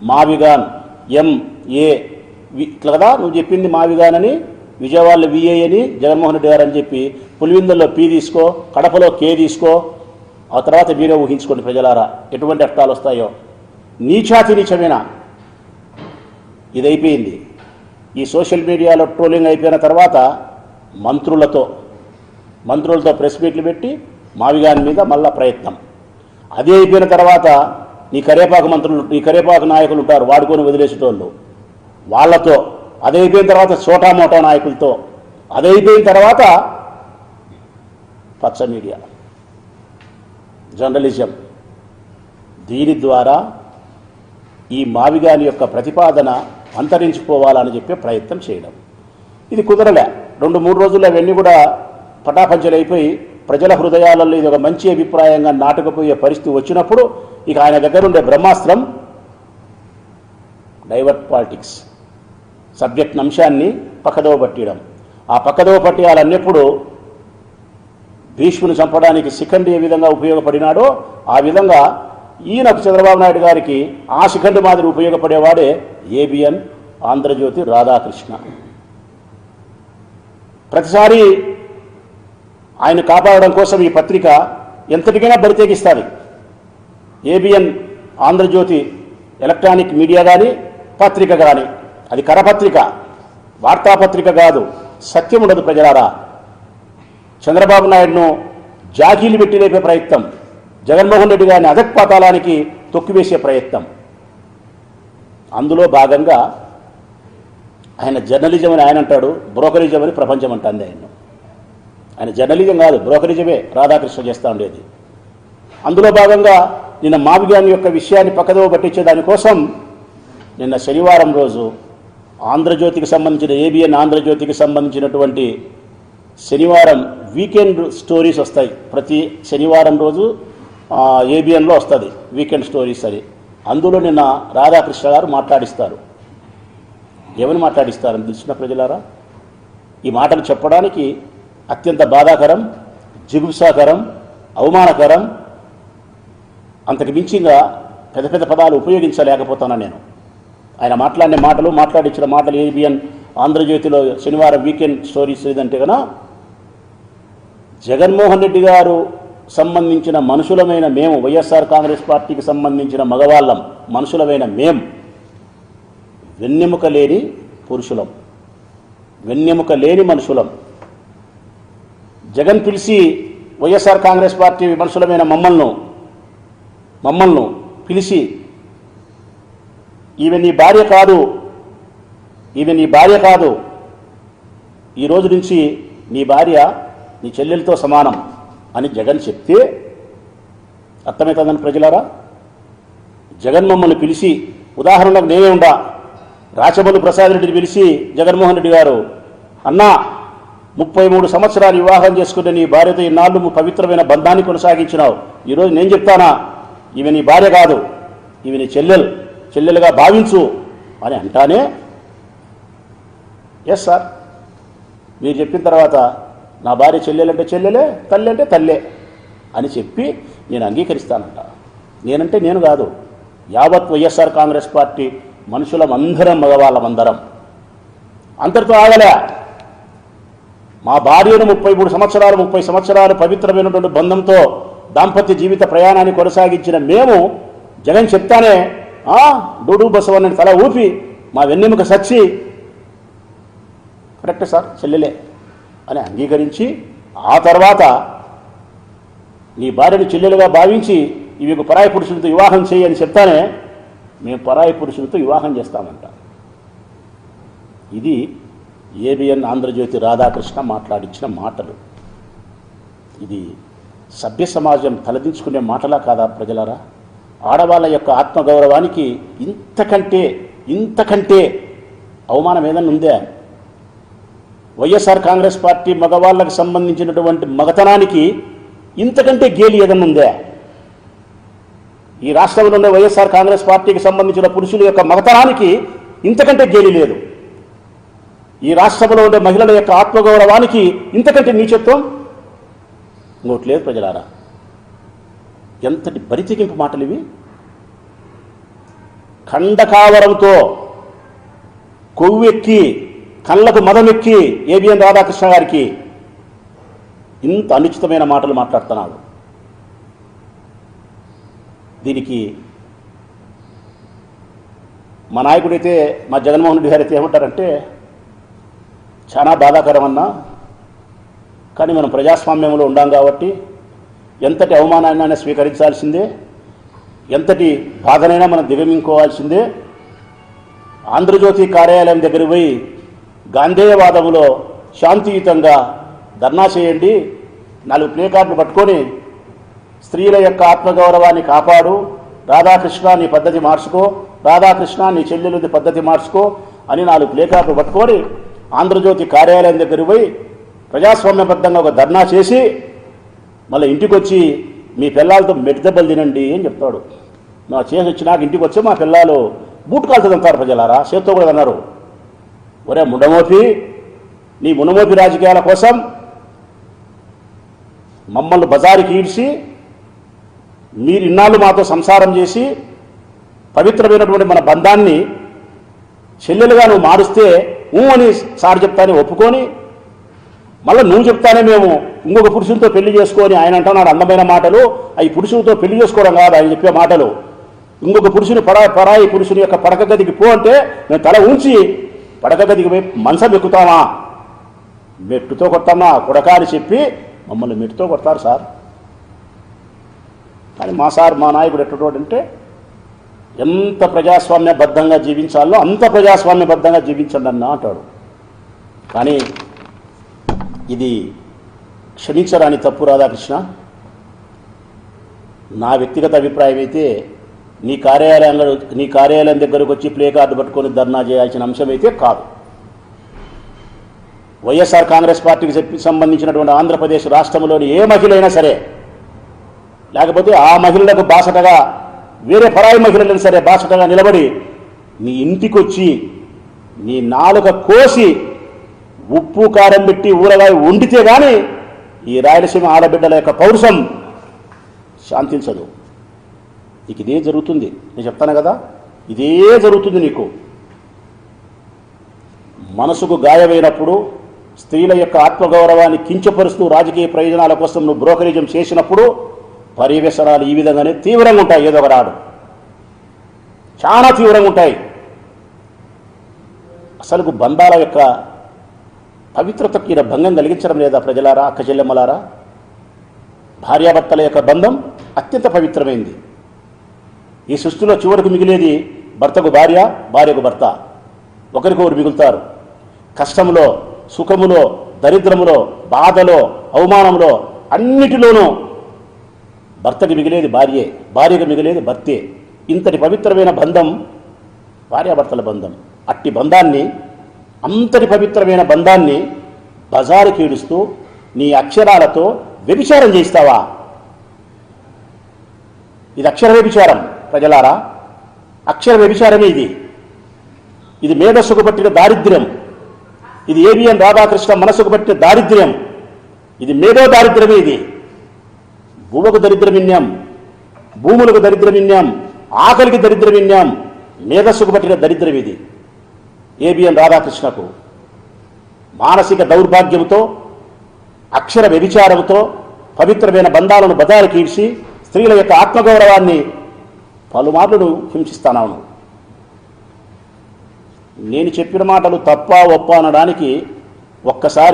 మావిగాన్ MA ఇట్లా కదా నువ్వు చెప్పింది మావిగాన్ అని, విజయవాడలో విఏ అని, జగన్మోహన్ రెడ్డి గారు అని చెప్పి, పులివిందుల్లో పి తీసుకో, కడపలో కే తీసుకో, ఆ తర్వాత మీరే ఊహించుకోండి ప్రజలారా ఎటువంటి అర్థాలు వస్తాయో. నీచాతి నీచమైన ఇది అయిపోయింది. ఈ సోషల్ మీడియాలో ట్రోలింగ్ అయిపోయిన తర్వాత మంత్రులతో ప్రెస్ మీట్లు పెట్టి మావిగాని మీద మళ్ళా ప్రయత్నం. అదే అయిపోయిన తర్వాత నీ కరేపాకు నాయకులు ఉంటారు వాడుకొని వదిలేసేటోళ్ళు, వాళ్ళతో అదే అయిపోయిన తర్వాత చోటా మోటా నాయకులతో, అదే అయిపోయిన తర్వాత పచ్చ మీడియా జర్నలిజం. దీని ద్వారా ఈ మావిగాని యొక్క ప్రతిపాదన అంతరించిపోవాలని చెప్పే ప్రయత్నం చేయడం. ఇది కుదరలే. 2-3 రోజుల్లో అవన్నీ కూడా పటాపంచలైపోయి ప్రజల హృదయాలలో ఇది ఒక మంచి అభిప్రాయంగా నాటుకుపోయే పరిస్థితి వచ్చినప్పుడు ఇక ఆయన దగ్గర ఉండే బ్రహ్మాస్త్రం డైవర్ట్ పాలిటిక్స్, సబ్జెక్ట్ అంశాన్ని పక్కదోవ పట్టడం. ఆ పక్కదోవ పట్టేయాలన్నప్పుడు భీష్ముని చంపడానికి శిఖండి ఏ విధంగా ఉపయోగపడినాడో ఆ విధంగా ఈయనకు చంద్రబాబు నాయుడు గారికి ఆ శిఖండి మాదిరి ఉపయోగపడేవాడే ఏబిఎన్ ఆంధ్రజ్యోతి రాధాకృష్ణ. ప్రతిసారి ఆయన కాపాడడం కోసం ఈ పత్రిక ఎంతటికైనా బరితెగిస్తుంది. ఏబిఎన్ ఆంధ్రజ్యోతి ఎలక్ట్రానిక్ మీడియా కానీ పత్రిక కానీ, అది కరపత్రిక, వార్తాపత్రిక కాదు. సత్యం ఉండదు ప్రజలారా. చంద్రబాబు నాయుడును జాకీలు పెట్టి లేపే ప్రయత్నం, జగన్మోహన్ రెడ్డి గారిని అధఃపాతాళానికి తొక్కివేసే ప్రయత్నం. అందులో భాగంగా ఆయన జర్నలిజం అని ఆయన అంటాడు, బ్రోకరిజం అని ప్రపంచం అంటుంది ఆయన్ను. ఆయన జర్నలిజం కాదు, బ్రోకరిజమే రాధాకృష్ణ చేస్తూ ఉండేది. అందులో భాగంగా నిన్న మావిగాని యొక్క విషయాన్ని పక్కదోవ పట్టించే దానికోసం నిన్న శనివారం రోజు ఆంధ్రజ్యోతికి సంబంధించిన ఏబిఎన్ ఆంధ్రజ్యోతికి సంబంధించినటువంటి శనివారం వీకెండ్ స్టోరీస్ వస్తాయి. ప్రతి శనివారం రోజు ఏబిఎన్లో వస్తుంది వీకెండ్ స్టోరీస్ అని. అందులో నిన్న రాధాకృష్ణ గారు మాట్లాడిస్తారు. ఏమని మాట్లాడిస్తారని తెలిసిన ప్రజలారా, ఈ మాటలు చెప్పడానికి అత్యంత బాధాకరం, జిగుప్సాకరం, అవమానకరం, అంతకు మించిగా పెద్ద పెద్ద పదాలు ఉపయోగించలేకపోతున్నాను నేను. ఆయన మాట్లాడించిన మాటలు ఏబిఎన్ ఆంధ్రజ్యోతిలో శనివారం వీకెండ్ స్టోరీస్ ఏదంటే కన్నా, జగన్మోహన్ రెడ్డి గారు సంబంధించిన మనుషులమైన మేము, వైఎస్ఆర్ కాంగ్రెస్ పార్టీకి సంబంధించిన మగవాళ్ళం మనుషులమైన మేము వెన్నెముక లేని పురుషులం, వెన్నెముక లేని మనుషులం. జగన్ పిలిచి వైఎస్ఆర్ కాంగ్రెస్ పార్టీ మనుషులమైన మమ్మల్ని పిలిచి ఈమె నీ భార్య కాదు, ఈ రోజు నుంచి నీ భార్య నీ చెల్లెలతో సమానం అని జగన్ చెప్తే అర్థమవుతుందని ప్రజలారా. జగన్ మమ్మల్ని పిలిచి, ఉదాహరణకు నేనే ఉండా, రాచమల్లు ప్రసాద్ రెడ్డిని పిలిచి జగన్మోహన్ రెడ్డి గారు, అన్నా 33 సంవత్సరాలు వివాహం చేసుకునే నీ భార్యతో ఇన్నాళ్ళు పవిత్రమైన బంధాన్ని కొనసాగించినావు, ఈరోజు నేను చెప్తానా ఈమె నీ భార్య కాదు, ఈమె నీ చెల్లెలుగా భావించు అని అంటానే, ఎస్ సార్ మీరు చెప్పిన తర్వాత నా భార్య చెల్లెలంటే చెల్లెలే, తల్లి అంటే తల్లే అని చెప్పి నేను అంగీకరిస్తానంట. నేనంటే నేను కాదు, యావత్ వైఎస్ఆర్ కాంగ్రెస్ పార్టీ మనుషులం అందరం, మగవాళ్ళమందరం. అంతటితో ఆగలే. మా భార్యను 30 సంవత్సరాలు పవిత్రమైనటువంటి బంధంతో దాంపత్య జీవిత ప్రయాణాన్ని కొనసాగించిన మేము జగన్ చెప్తానే డూడు బసవన్నని తల ఊపి మా వెన్నెముక సచ్చి కరెక్ట్ సార్ చెల్లెలే అని అంగీకరించి, ఆ తర్వాత నీ భార్యను చెల్లెలుగా భావించి ఇవి పరాయి పురుషులతో వివాహం చేయి అని చెప్తానే మేము పరాయి పురుషులతో వివాహం చేస్తామంట. ఇది ఏబిఎన్ ఆంధ్రజ్యోతి రాధాకృష్ణ మాట్లాడించిన మాటలు. ఇది సభ్య సమాజం తలదించుకునే మాటలా కాదా ప్రజలారా? ఆడవాళ్ళ యొక్క ఆత్మగౌరవానికి ఇంతకంటే అవమానం ఏదన్నా ఉందే? వైఎస్ఆర్ కాంగ్రెస్ పార్టీ మగవాళ్ళకు సంబంధించినటువంటి మగతనానికి ఇంతకంటే గేలి ఏదన్నా ఉందే? ఈ రాష్ట్రంలో ఉండే వైఎస్ఆర్ కాంగ్రెస్ పార్టీకి సంబంధించిన పురుషుల యొక్క మగతనానికి ఇంతకంటే గేలి లేదు. ఈ రాష్ట్రంలో ఉండే మహిళల యొక్క ఆత్మగౌరవానికి ఇంతకంటే నీచత్వం ఇంకోటి లేదు ప్రజలారా. ఎంతటి బరితెగింపు మాటలు ఇవి! ఖండకావరంతో కొవ్వెక్కి కళ్ళకు మదమెక్కి ఏబిఎన్ రాధాకృష్ణ గారికి ఇంత అనుచితమైన మాటలు మాట్లాడుతున్నాడు. దీనికి మా నాయకుడైతే, మా జగన్మోహన్ రెడ్డి గారు అయితే ఏమంటారంటే, చాలా బాధాకరమన్నా, కానీ మనం ప్రజాస్వామ్యంలో ఉండాం కాబట్టి ఎంతటి అవమానాన్ని స్వీకరించాల్సిందే, ఎంతటి బాధనైనా మనం దిగమించుకోవాల్సిందే. ఆంధ్రజ్యోతి కార్యాలయం దగ్గర పోయి గాంధేయవాదములో శాంతియుతంగా ధర్నా చేయండి, 4 ప్లే కార్డులు పట్టుకొని స్త్రీల యొక్క ఆత్మగౌరవాన్ని కాపాడు, రాధాకృష్ణ నీ పద్ధతి మార్చుకో, రాధాకృష్ణ నీ చెల్లెలుది పద్ధతి మార్చుకో అని 4 ప్లే కార్డులు పట్టుకొని ఆంధ్రజ్యోతి కార్యాలయం దగ్గర పోయి ప్రజాస్వామ్యబద్ధంగా ఒక ధర్నా చేసి మళ్ళీ ఇంటికి వచ్చి మీ పిల్లలతో మెట్టిదెబ్బలు తినండి అని చెప్తాడు. నా చేసి వచ్చినాక ఇంటికి వచ్చి మా పిల్లలు బూట్ కాలుతుంది అంటారు. ప్రజలారా, చేత్తో కూడా అన్నారు, ఒరే ముండమోపి, నీ ముండమోపి రాజకీయాల కోసం మమ్మల్ని బజారుకి ఈడ్చి మీరు ఇన్నాళ్ళు మాతో సంసారం చేసి పవిత్రమైనటువంటి మన బంధాన్ని చెల్లెలుగా నువ్వు మారుస్తే అని సార్ చెప్తానే ఒప్పుకొని మళ్ళీ నువ్వు చెప్తానే మేము ఇంకొక పురుషులతో పెళ్లి చేసుకొని, ఆయన అంటున్నాడు అందమైన మాటలు, అవి పురుషులతో పెళ్లి చేసుకోవడం కాదు ఆయన చెప్పే మాటలు. ఇంకొక పురుషుని పరాయి పురుషుని యొక్క పడక గదికి పో అంటే మేము తల ఉంచి పడక గదికి పోయి మనసం ఎక్కుతామా, మెట్టుతో కొడతామా కొడక అని చెప్పి మమ్మల్ని మెట్టుతో కొడతారు సార్. కానీ మా నాయకుడు ఎట్టడంటే ఎంత ప్రజాస్వామ్యబద్ధంగా జీవించాలో అంత ప్రజాస్వామ్యబద్ధంగా జీవించండి అన్న అంటాడు. కానీ ఇది క్షమించరాని తప్పు రాధాకృష్ణ. నా వ్యక్తిగత అభిప్రాయం అయితే నీ కార్యాలయం దగ్గరకు వచ్చి ప్లే కార్డు పట్టుకొని ధర్నా చేయాల్సిన అంశం అయితే కాదు. వైఎస్ఆర్ కాంగ్రెస్ పార్టీకి సంబంధించినటువంటి ఆంధ్రప్రదేశ్ రాష్ట్రంలోని ఏ మహిళ అయినా సరే, లేకపోతే ఆ మహిళలకు బాసటగా వేరే పరాయి మహిళలను సరే బాసటగా నిలబడి నీ ఇంటికి వచ్చి నీ నాలుక కోసి ఉప్పు కారం పెట్టి ఊరగాయ వండితే కానీ ఈ రాయలసీమ ఆడబిడ్డల యొక్క పౌరుషం శాంతించదు. నీకు ఇదే జరుగుతుంది, నేను చెప్తాను కదా, ఇదే జరుగుతుంది. నీకు మనసుకు గాయమైనప్పుడు, స్త్రీల యొక్క ఆత్మగౌరవాన్ని కించపరుస్తూ రాజకీయ ప్రయోజనాల కోసం నువ్వు బ్రోకరేజం చేసినప్పుడు పర్యవసనాలు ఈ విధంగానే తీవ్రంగా ఉంటాయి. ఏదో ఒక రాడు చాలా తీవ్రంగా ఉంటాయి. అసలు బంధాల యొక్క పవిత్రతకి భంగం కలిగించడం లేదా ప్రజలారా, అక్క చెల్లెమ్మలారా? భార్యాభర్తల యొక్క బంధం అత్యంత పవిత్రమైంది. ఈ సృష్టిలో చివరకు మిగిలేది భర్తకు భార్య, భార్యకు భర్త. ఒకరికొకరు మిగులుతారు. కష్టములో, సుఖములో, దరిద్రములో, బాధలో, అవమానంలో, అన్నిటిలోనూ భర్తకి మిగిలేది భార్యే, భార్యకు మిగిలేది భర్తే. ఇంతటి పవిత్రమైన బంధం భార్యాభర్తల బంధం. అట్టి బంధాన్ని, అంతటి పవిత్రమైన బంధాన్ని బజారుకి ఈడుస్తూ నీ అక్షరాలతో వ్యభిచారం చేస్తావా? ఇది అక్షర వ్యభిచారం ప్రజలారా, అక్షర వ్యభిచారమే ఇది. ఇది మేధస్సుకు పట్టిన దారిద్ర్యం. ఇది ఏబిఎన్ రాధాకృష్ణ మనసుకు పట్టిన దారిద్ర్యం. ఇది మేధో దారిద్ర్యమే. ఇది భూములకు దరిద్రమిన్యం, భూములకు దరిద్రమిన్యం, ఆకలికి దరిద్రమిన్యం, మేధస్సుకు పట్టిన దరిద్రం ఇది. ఏబిఎన్ రాధాకృష్ణకు మానసిక దౌర్భాగ్యంతో, అక్షర వ్యభిచారంతో పవిత్రమైన బంధాలను బజారుకి ఈడ్చి స్త్రీల యొక్క ఆత్మగౌరవాన్ని పలుమార్లు హింసిస్తాను. నేను చెప్పిన మాటలు తప్ప ఒప్ప అనడానికి ఒక్కసారి